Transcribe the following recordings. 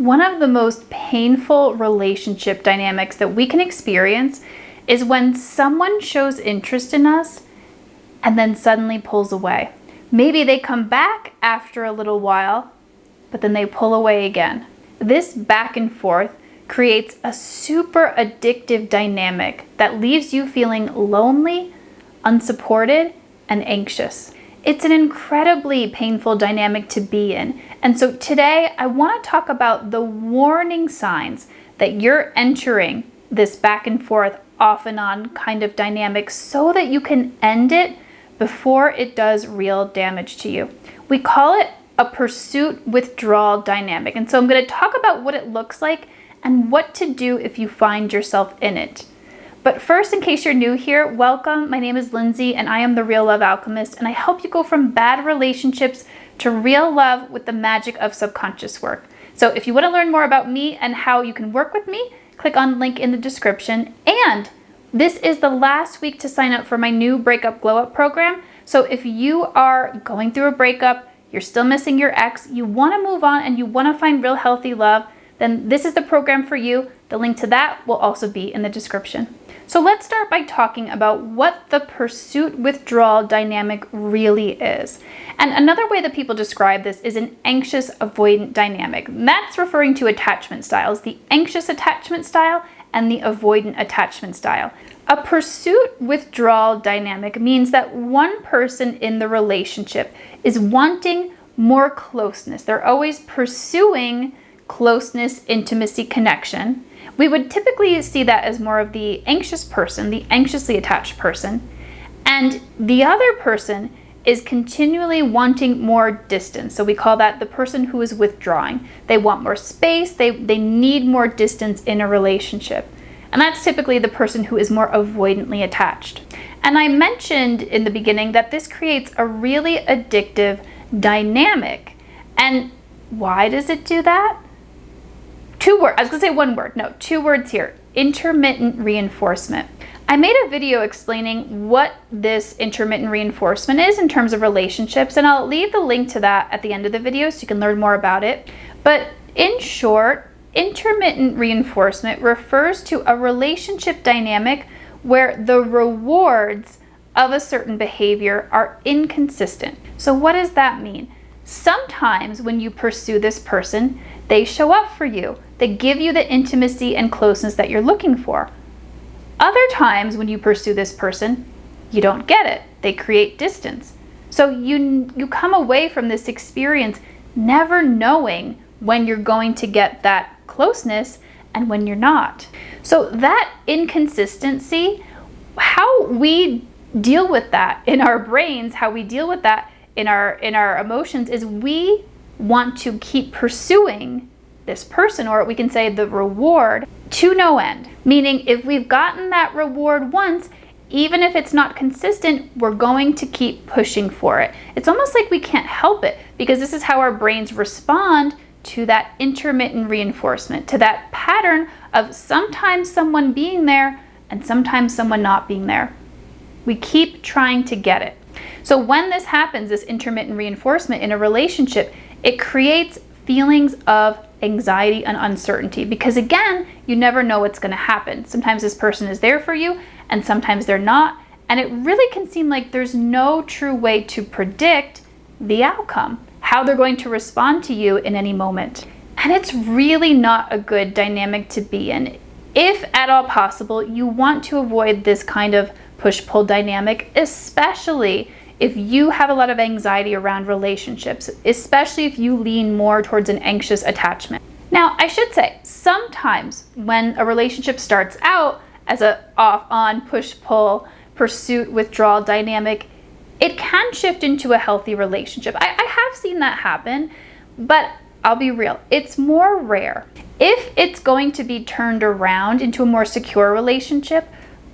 One of the most painful relationship dynamics that we can experience is when someone shows interest in us and then suddenly pulls away. Maybe they come back after a little while, but then they pull away again. This back and forth creates a super addictive dynamic that leaves you feeling lonely, unsupported, and anxious. It's an incredibly painful dynamic to be in. And so today I want to talk about the warning signs that you're entering this back and forth, off and on kind of dynamic so that you can end it before it does real damage to you. We call it a pursuit-withdrawal dynamic. And so I'm going to talk about what it looks like and what to do if you find yourself in it. But first, in case you're new here, welcome. My name is Lindsay and I am the Real Love Alchemist, and I help you go from bad relationships to real love with the magic of subconscious work. So if you want to learn more about me and how you can work with me, click on the link in the description. And this is the last week to sign up for my new Breakup Glow Up program. So if you are going through a breakup, you're still missing your ex, you want to move on and you want to find real healthy love, then this is the program for you. The link to that will also be in the description. So let's start by talking about what the pursuit-withdrawal dynamic really is. And another way that people describe this is an anxious-avoidant dynamic. That's referring to attachment styles, the anxious attachment style and the avoidant attachment style. A pursuit-withdrawal dynamic means that one person in the relationship is wanting more closeness. They're always pursuing closeness, intimacy, connection. We would typically see that as more of the anxious person, the anxiously attached person. And the other person is continually wanting more distance. So we call that the person who is withdrawing. They want more space, they need more distance in a relationship. And that's typically the person who is more avoidantly attached. And I mentioned in the beginning that this creates a really addictive dynamic. And why does it do that? Two words, I was gonna say one word, no, two words here, intermittent reinforcement. I made a video explaining what this intermittent reinforcement is in terms of relationships, and I'll leave the link to that at the end of the video so you can learn more about it. But in short, intermittent reinforcement refers to a relationship dynamic where the rewards of a certain behavior are inconsistent. So what does that mean? Sometimes when you pursue this person, they show up for you. They give you the intimacy and closeness that you're looking for. Other times when you pursue this person, you don't get it. They create distance. So you come away from this experience never knowing when you're going to get that closeness and when you're not. So that inconsistency, how we deal with that in our brains, how we deal with that in our emotions, is we want to keep pursuing this person, or we can say the reward, to no end. Meaning if we've gotten that reward once, even if it's not consistent, we're going to keep pushing for it. It's almost like we can't help it because this is how our brains respond to that intermittent reinforcement, to that pattern of sometimes someone being there and sometimes someone not being there. We keep trying to get it. So when this happens, this intermittent reinforcement in a relationship, it creates feelings of anxiety and uncertainty because, again, you never know what's going to happen. Sometimes this person is there for you and sometimes they're not. And it really can seem like there's no true way to predict the outcome, how they're going to respond to you in any moment. And it's really not a good dynamic to be in. If at all possible, you want to avoid this kind of push-pull dynamic, especially if you have a lot of anxiety around relationships, especially if you lean more towards an anxious attachment. Now, I should say, sometimes when a relationship starts out as a off-on, push-pull, pursuit-withdrawal dynamic, it can shift into a healthy relationship. I have seen that happen, but I'll be real, it's more rare. If it's going to be turned around into a more secure relationship,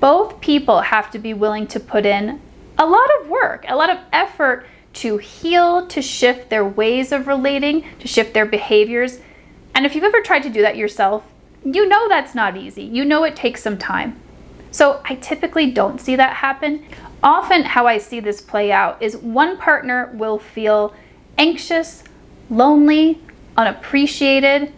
both people have to be willing to put in a lot of work, a lot of effort to heal, to shift their ways of relating, to shift their behaviors. And if you've ever tried to do that yourself, you know that's not easy. You know it takes some time. So I typically don't see that happen. Often how I see this play out is one partner will feel anxious, lonely, unappreciated,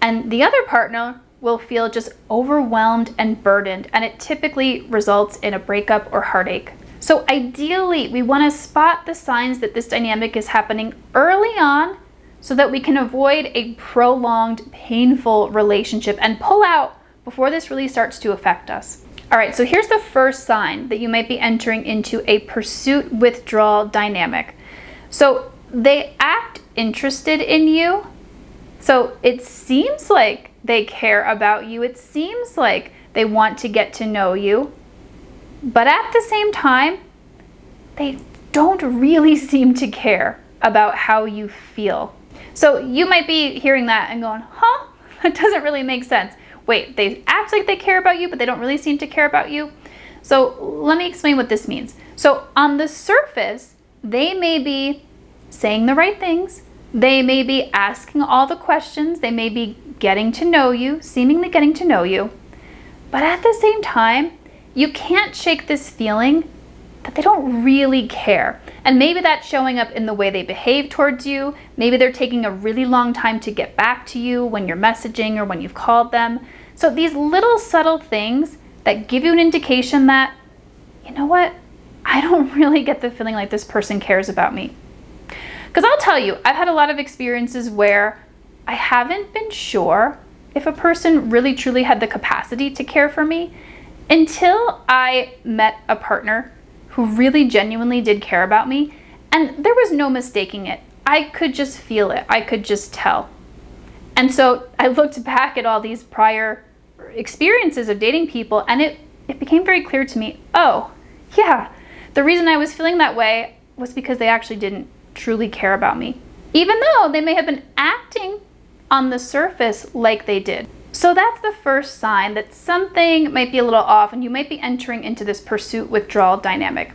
And the other partner will feel just overwhelmed and burdened, and it typically results in a breakup or heartache. So ideally, we want to spot the signs that this dynamic is happening early on so that we can avoid a prolonged, painful relationship and pull out before this really starts to affect us. All right, so here's the first sign that you might be entering into a pursuit-withdrawal dynamic. So they act interested in you. So it seems like they care about you. It seems like they want to get to know you. But at the same time, they don't really seem to care about how you feel. So you might be hearing that and going, huh, that doesn't really make sense. Wait, they act like they care about you, but they don't really seem to care about you. So let me explain what this means. So on the surface, they may be saying the right things. They may be asking all the questions. They may be getting to know you, seemingly getting to know you. But at the same time, you can't shake this feeling that they don't really care. And maybe that's showing up in the way they behave towards you. Maybe they're taking a really long time to get back to you when you're messaging or when you've called them. So these little subtle things that give you an indication that, you know what, I don't really get the feeling like this person cares about me. Because I'll tell you, I've had a lot of experiences where I haven't been sure if a person really truly had the capacity to care for me until I met a partner who really genuinely did care about me, and there was no mistaking it. I could just feel it. I could just tell. And so I looked back at all these prior experiences of dating people, and it became very clear to me, oh, yeah, the reason I was feeling that way was because they actually didn't truly care about me, even though they may have been acting on the surface like they did. So that's the first sign that something might be a little off and you might be entering into this pursuit-withdrawal dynamic.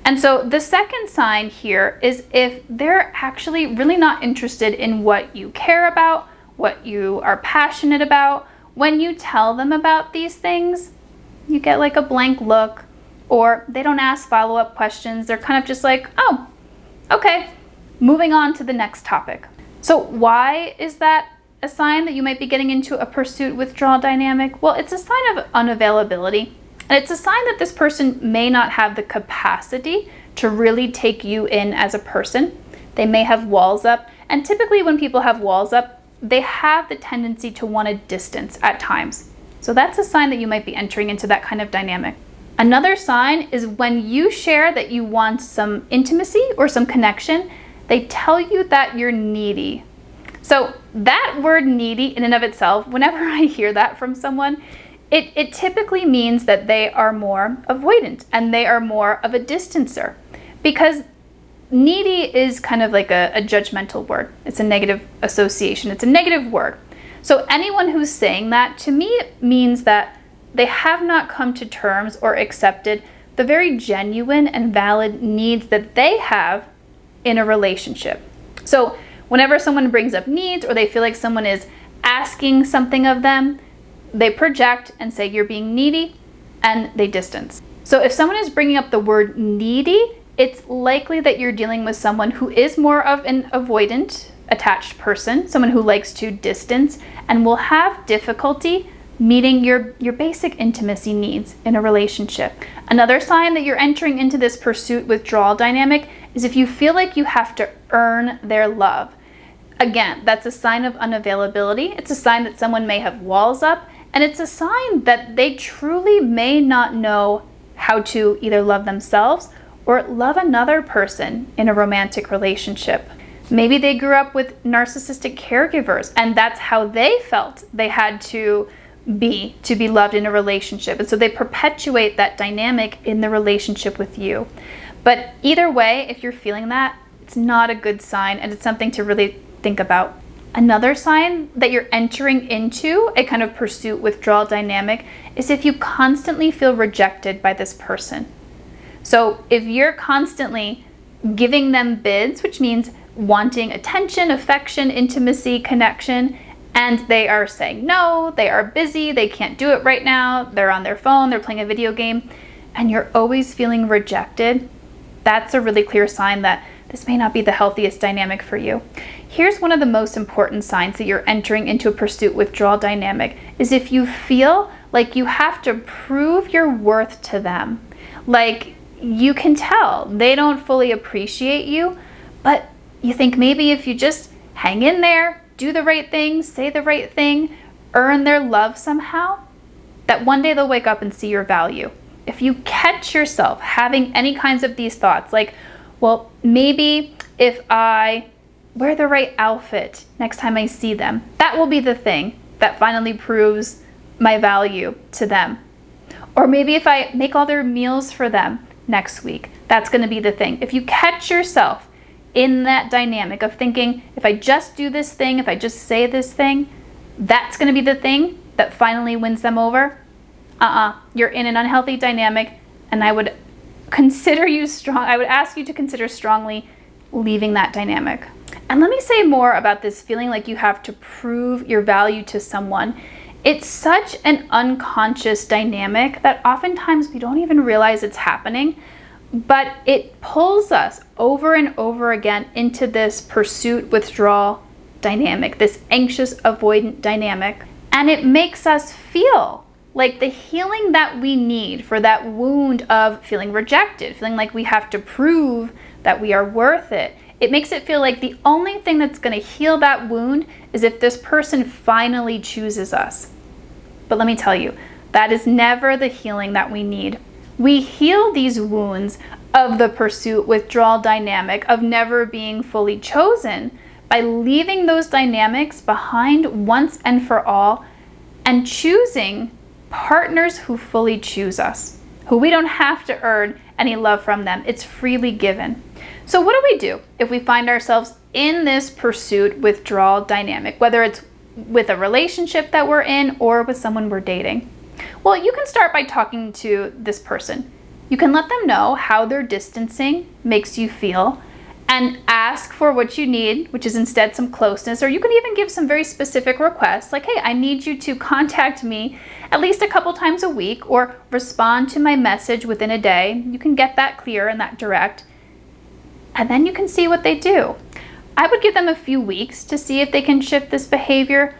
And so the second sign here is if they're actually really not interested in what you care about, what you are passionate about. When you tell them about these things, you get like a blank look, or they don't ask follow-up questions. They're kind of just like, oh, okay, moving on to the next topic. So why is that a sign that you might be getting into a pursuit-withdrawal dynamic? Well, it's a sign of unavailability. And it's a sign that this person may not have the capacity to really take you in as a person. They may have walls up. And typically when people have walls up, they have the tendency to want a distance at times. So that's a sign that you might be entering into that kind of dynamic. Another sign is when you share that you want some intimacy or some connection, they tell you that you're needy. So that word needy in and of itself, whenever I hear that from someone, it typically means that they are more avoidant and they are more of a distancer, because needy is kind of like a judgmental word. It's a negative association. It's a negative word. So anyone who's saying that, to me, means that they have not come to terms or accepted the very genuine and valid needs that they have in a relationship. So whenever someone brings up needs or they feel like someone is asking something of them, they project and say you're being needy, and they distance. So if someone is bringing up the word needy, it's likely that you're dealing with someone who is more of an avoidant, attached person, someone who likes to distance and will have difficulty meeting your basic intimacy needs in a relationship. Another sign that you're entering into this pursuit-withdrawal dynamic is if you feel like you have to earn their love. Again, that's a sign of unavailability. It's a sign that someone may have walls up, and it's a sign that they truly may not know how to either love themselves or love another person in a romantic relationship. Maybe they grew up with narcissistic caregivers, and that's how they felt they had to be loved in a relationship. And so they perpetuate that dynamic in the relationship with you. But either way, if you're feeling that, it's not a good sign, and it's something to really think about. Another sign that you're entering into a kind of pursuit-withdrawal dynamic is if you constantly feel rejected by this person. So if you're constantly giving them bids, which means wanting attention, affection, intimacy, connection, and they are saying no, they are busy, they can't do it right now, they're on their phone, they're playing a video game, and you're always feeling rejected, that's a really clear sign that this may not be the healthiest dynamic for you. Here's one of the most important signs that you're entering into a pursuit-withdrawal dynamic is if you feel like you have to prove your worth to them. Like you can tell they don't fully appreciate you, but you think maybe if you just hang in there, do the right thing, say the right thing, earn their love somehow, that one day they'll wake up and see your value. If you catch yourself having any kinds of these thoughts, like, well, maybe if I wear the right outfit next time I see them, that will be the thing that finally proves my value to them. Or maybe if I make all their meals for them next week, that's going to be the thing. If you catch yourself in that dynamic of thinking, if I just do this thing, if I just say this thing, that's going to be the thing that finally wins them over, you're in an unhealthy dynamic, and I would ask you to consider strongly leaving that dynamic. And let me say more about this feeling like you have to prove your value to someone. It's such an unconscious dynamic that oftentimes we don't even realize it's happening, but it pulls us over and over again into this pursuit-withdrawal dynamic, this anxious-avoidant dynamic, and it makes us feel like the healing that we need for that wound of feeling rejected, feeling like we have to prove that we are worth it. It makes it feel like the only thing that's going to heal that wound is if this person finally chooses us. But let me tell you, that is never the healing that we need. We heal these wounds of the pursuit-withdrawal dynamic of never being fully chosen by leaving those dynamics behind once and for all and choosing partners who fully choose us, who we don't have to earn any love from them. It's freely given. So what do we do if we find ourselves in this pursuit-withdrawal dynamic, whether it's with a relationship that we're in or with someone we're dating? Well, you can start by talking to this person. You can let them know how their distancing makes you feel and ask for what you need, which is instead some closeness, or you can even give some very specific requests like, hey, I need you to contact me at least a couple times a week or respond to my message within a day. You can get that clear and that direct, and then you can see what they do. I would give them a few weeks to see if they can shift this behavior,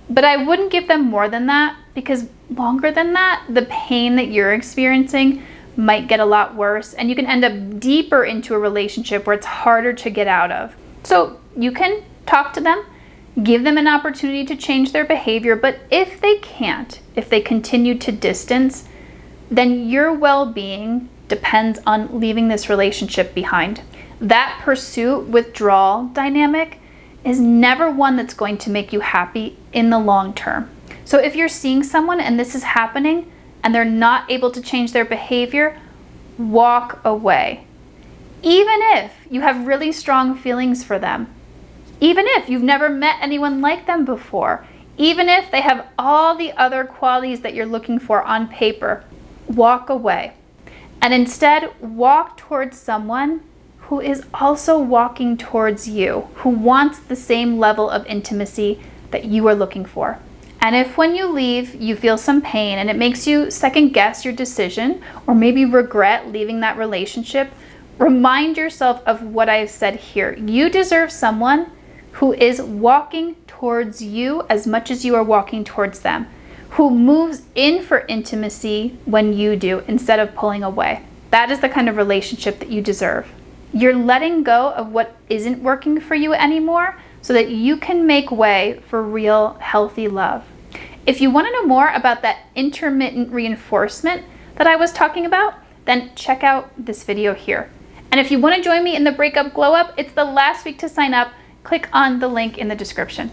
but I wouldn't give them more than that, because longer than that, the pain that you're experiencing might get a lot worse, and you can end up deeper into a relationship where it's harder to get out of. So you can talk to them, give them an opportunity to change their behavior, but if they can't, if they continue to distance, then your well-being depends on leaving this relationship behind. That pursuit-withdrawal dynamic is never one that's going to make you happy in the long term. So if you're seeing someone and this is happening, and they're not able to change their behavior, walk away. Even if you have really strong feelings for them, even if you've never met anyone like them before, even if they have all the other qualities that you're looking for on paper, walk away. And instead, walk towards someone who is also walking towards you, who wants the same level of intimacy that you are looking for. And if when you leave, you feel some pain and it makes you second guess your decision or maybe regret leaving that relationship, remind yourself of what I've said here. You deserve someone who is walking towards you as much as you are walking towards them, who moves in for intimacy when you do instead of pulling away. That is the kind of relationship that you deserve. You're letting go of what isn't working for you anymore so that you can make way for real, healthy love. If you want to know more about that intermittent reinforcement that I was talking about, then check out this video here. And if you want to join me in the Breakup Glow Up, it's the last week to sign up. Click on the link in the description.